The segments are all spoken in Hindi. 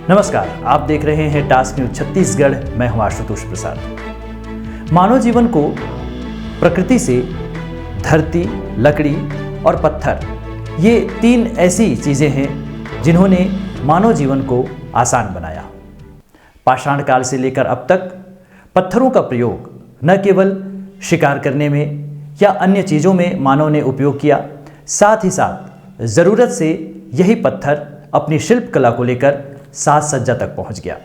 नमस्कार, आप देख रहे हैं टास्क न्यूज छत्तीसगढ़। मैं हूं आशुतोष प्रसाद। मानव जीवन को प्रकृति से धरती, लकड़ी और पत्थर, ये तीन ऐसी चीजें हैं जिन्होंने मानव जीवन को आसान बनाया। पाषाण काल से लेकर अब तक पत्थरों का प्रयोग न केवल शिकार करने में या अन्य चीज़ों में मानव ने उपयोग किया, साथ ही साथ ज़रूरत से यही पत्थर अपनी शिल्प कला को लेकर साज सज्जा तक पहुंच गया।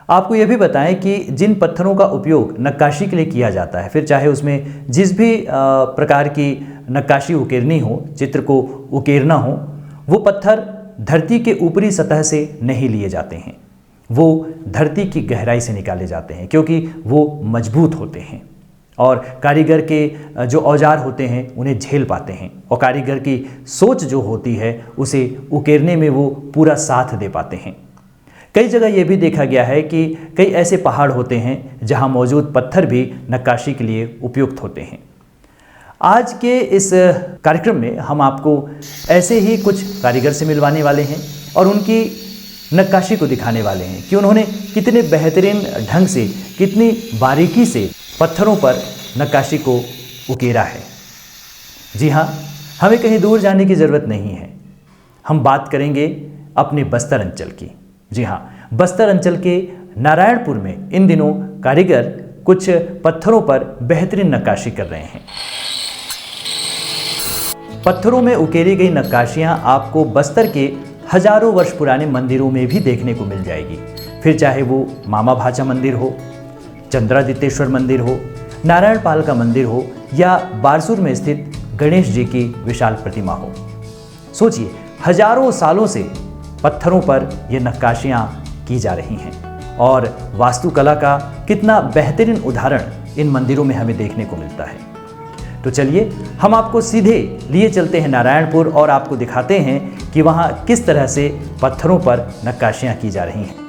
आपको यह भी बताएं कि जिन पत्थरों का उपयोग नक्काशी के लिए किया जाता है, फिर चाहे उसमें जिस भी प्रकार की नक्काशी उकेरनी हो, चित्र को उकेरना हो, वो पत्थर धरती के ऊपरी सतह से नहीं लिए जाते हैं, वो धरती की गहराई से निकाले जाते हैं, क्योंकि वो मजबूत होते हैं और कारीगर के जो औजार होते हैं उन्हें झेल पाते हैं, और कारीगर की सोच जो होती है उसे उकेरने में वो पूरा साथ दे पाते हैं। कई जगह ये भी देखा गया है कि कई ऐसे पहाड़ होते हैं जहां मौजूद पत्थर भी नक्काशी के लिए उपयुक्त होते हैं। आज के इस कार्यक्रम में हम आपको ऐसे ही कुछ कारीगर से मिलवाने वाले हैं और उनकी नक्काशी को दिखाने वाले हैं कि उन्होंने कितने बेहतरीन ढंग से, कितनी बारीकी से पत्थरों पर नक्काशी को उकेरा है। जी हाँ, हमें कहीं दूर जाने की ज़रूरत नहीं है। हम बात करेंगे अपने बस्तर अंचल की। जी हाँ, बस्तर अंचल के नारायणपुर में इन दिनों कारीगर कुछ पत्थरों पर बेहतरीन नक्काशी कर रहे हैं। पत्थरों में उकेरी गई नक्काशियां आपको बस्तर के हजारों वर्ष पुराने मंदिरों में भी देखने को मिल जाएगी। फिर चाहे वो मामा भाचा मंदिर हो, चंद्रादित्येश्वर मंदिर हो, नारायणपाल का मंदिर हो या बारसूर में स्थित गणेश जी की विशाल प्रतिमा हो। सोचिए, हजारों सालों से पत्थरों पर ये नक्काशियाँ की जा रही हैं और वास्तुकला का कितना बेहतरीन उदाहरण इन मंदिरों में हमें देखने को मिलता है। तो चलिए हम आपको सीधे लिए चलते हैं नारायणपुर और आपको दिखाते हैं कि वहाँ किस तरह से पत्थरों पर नक्काशियाँ की जा रही हैं।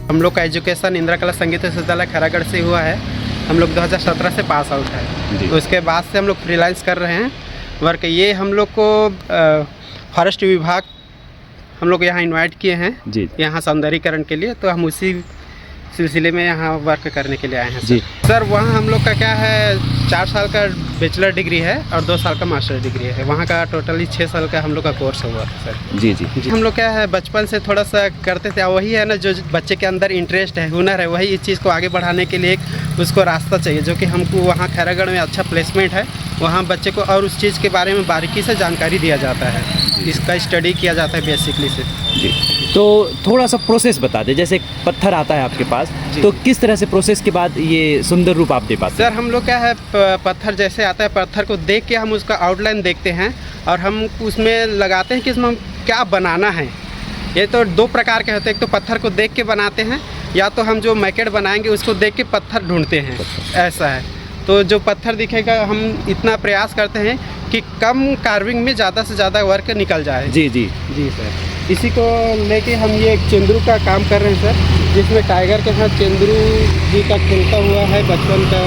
हम लोग का एजुकेशन इंदिरा कला संगीत विश्वविद्यालय खैरागढ़ से हुआ है। हम लोग 2017 से पास आउट है। तो उसके बाद से हम लोग फ्रीलांस कर रहे हैं वर्क। ये हम लोग को फॉरेस्ट विभाग हम लोग यहाँ इनवाइट किए हैं यहाँ सौंदर्यीकरण के लिए, तो हम उसी सिलसिले में यहाँ वर्क करने के लिए आए हैं सर। वहाँ हम लोग का क्या है, 4 साल का बैचलर डिग्री है और 2 साल का मास्टर डिग्री है। वहाँ का टोटली 6 साल का हम लोग का कोर्स हुआ है सर। जी। हम लोग क्या है, बचपन से थोड़ा सा करते थे, वही है ना, जो बच्चे के अंदर इंटरेस्ट है, हुनर है, वही इस चीज़ को आगे बढ़ाने के लिए उसको रास्ता चाहिए, जो कि हमको वहाँ खैरागढ़ में अच्छा प्लेसमेंट है। वहाँ बच्चे को और उस चीज़ के बारे में बारीकी से जानकारी दिया जाता है, इसका स्टडी किया जाता है बेसिकली से। जी, तो थोड़ा सा प्रोसेस बता दें। जैसे पत्थर आता है आपके पास, तो किस तरह से प्रोसेस के बाद ये सुंदर रूप आप दे पाते हैं? सर हम लोग क्या है, पत्थर जैसे आता है, पत्थर को देख के हम उसका आउटलाइन देखते हैं और हम उसमें लगाते हैं कि इसमें क्या बनाना है। ये तो दो प्रकार के होते हैं, एक तो पत्थर को देख के बनाते हैं, या तो हम जो मैकेट बनाएंगे उसको देख के पत्थर ढूंढते हैं, ऐसा है। तो जो पत्थर दिखेगा हम इतना प्रयास करते हैं कि कम कार्विंग में ज़्यादा से ज़्यादा वर्क निकल जाए। जी जी जी सर, इसी को लेके हम ये एक चेंदरू का काम कर रहे हैं सर, जिसमें टाइगर के साथ चेंदरू जी का खेलता हुआ है बचपन का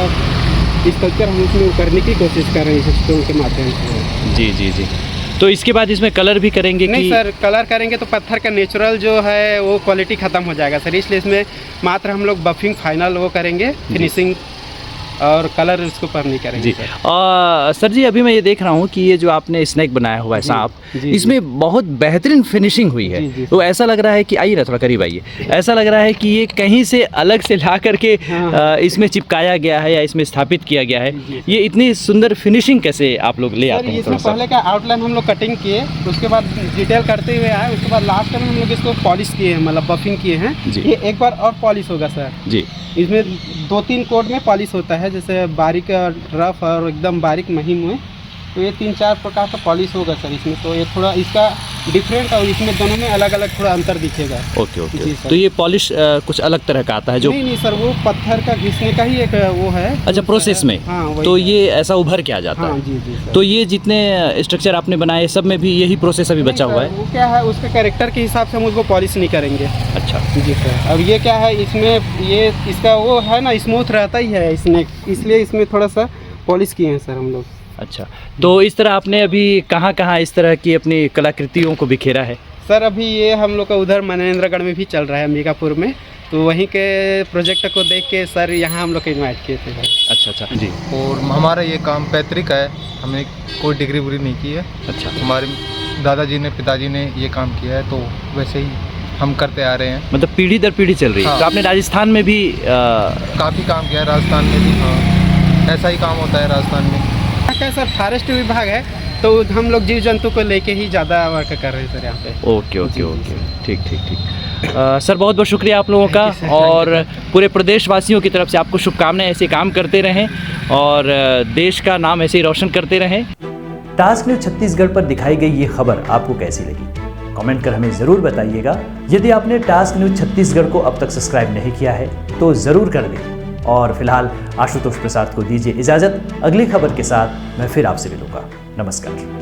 स्कल्पचर हम उसमें करने की कोशिश कर रहे हैं इस स्टोन के माध्यम से। जी जी जी। तो इसके बाद इसमें कलर भी करेंगे? नहीं कि सर, कलर करेंगे तो पत्थर का नेचुरल जो है वो क्वालिटी ख़त्म हो जाएगा सर, इसलिए इसमें मात्र हम लोग बफिंग फाइनल वो करेंगे, फिनिशिंग और कलर उसके ऊपर नहीं करेंगे जी। सर जी, अभी मैं ये देख रहा हूँ कि ये जो आपने स्नैक बनाया हुआ है सांप, इसमें बहुत बेहतरीन फिनिशिंग हुई है। जी। तो ऐसा लग रहा है कि आइए ना थोड़ा करीब आइए, ऐसा लग रहा है कि ये कहीं से अलग से ला करके इसमें चिपकाया गया है या इसमें स्थापित किया गया है। ये इतनी सुंदर फिनिशिंग कैसे आप लोग ले आते हैं? इसमें पहले का आउटलाइन हम लोग कटिंग किए, उसके बाद डिटेल करते हुए आए, उसके बाद लास्ट में हम लोग इसको पॉलिश किए हैं, मतलब बफिंग किए हैं। ये एक बार और पॉलिश होगा सर जी। इसमें 2-3 कोड में पॉलिश होता है, जैसे बारीक, रफ और एकदम बारीक महीन में, तो ये 3-4 प्रकार का पॉलिश होगा सर इसमें। तो ये थोड़ा इसका डिफरेंट और इसमें दोनों में अलग अलग थोड़ा अंतर दिखेगा। Okay okay. तो ये पॉलिश कुछ अलग तरह का आता है जो? नहीं सर, वो पत्थर का घिसने का ही एक वो है। अच्छा, प्रोसेस में। हाँ, तो ये ऐसा उभर के आ जाता है? जी सर। तो ये जितने स्ट्रक्चर आपने बनाए सब में भी यही प्रोसेस अभी बचा हुआ है? वो क्या है, उसके कैरेक्टर के हिसाब से हम उसको पॉलिश नहीं करेंगे। अच्छा जी सर। अब ये क्या है, इसमें ये इसका वो है ना, स्मूथ रहता ही है इसमें, इसलिए इसमें थोड़ा सा पॉलिश किए हैं सर हम लोग। अच्छा, तो इस तरह आपने अभी कहाँ कहाँ इस तरह की अपनी कलाकृतियों को बिखेरा है? सर अभी ये हम लोग का उधर मनेंद्रगढ़ में भी चल रहा है, अंबिकापुर में, तो वहीं के प्रोजेक्ट को देख के सर यहाँ हम लोग को इन्वाइट किए थे। अच्छा जी। और हमारा ये काम पैतृक है, हमने कोई डिग्री वुग्री नहीं की है। अच्छा। हमारे दादाजी ने, पिताजी ने ये काम किया है, तो वैसे ही हम करते आ रहे हैं, मतलब पीढ़ी दर पीढ़ी चल रही है। हाँ। तो आपने राजस्थान में भी काफ़ी काम किया है, राजस्थान में भी। हाँ, ऐसा ही काम होता है राजस्थान में। क्या सर, फॉरेस्ट विभाग है, तो हम लोग जीव जंतु को लेके ही ज़्यादा वर्क कर रहे हैं सर यहाँ पे। ओके ओके ओके, ठीक। सर बहुत बहुत शुक्रिया आप लोगों का, और पूरे प्रदेशवासियों की तरफ से आपको शुभकामनाएं। ऐसे काम करते रहें और देश का नाम ऐसे ही रोशन करते रहें। टास्क न्यूज़ छत्तीसगढ़ पर दिखाई गई ये खबर आपको कैसी लगी? कमेंट कर हमें ज़रूर बताइएगा। यदि आपने टास्क न्यूज़ छत्तीसगढ़ को अब तक सब्सक्राइब नहीं किया है तो ज़रूर कर दें। और फिलहाल आशुतोष प्रसाद को दीजिए इजाज़त। अगली खबर के साथ मैं फिर आपसे मिलूंगा। नमस्कार।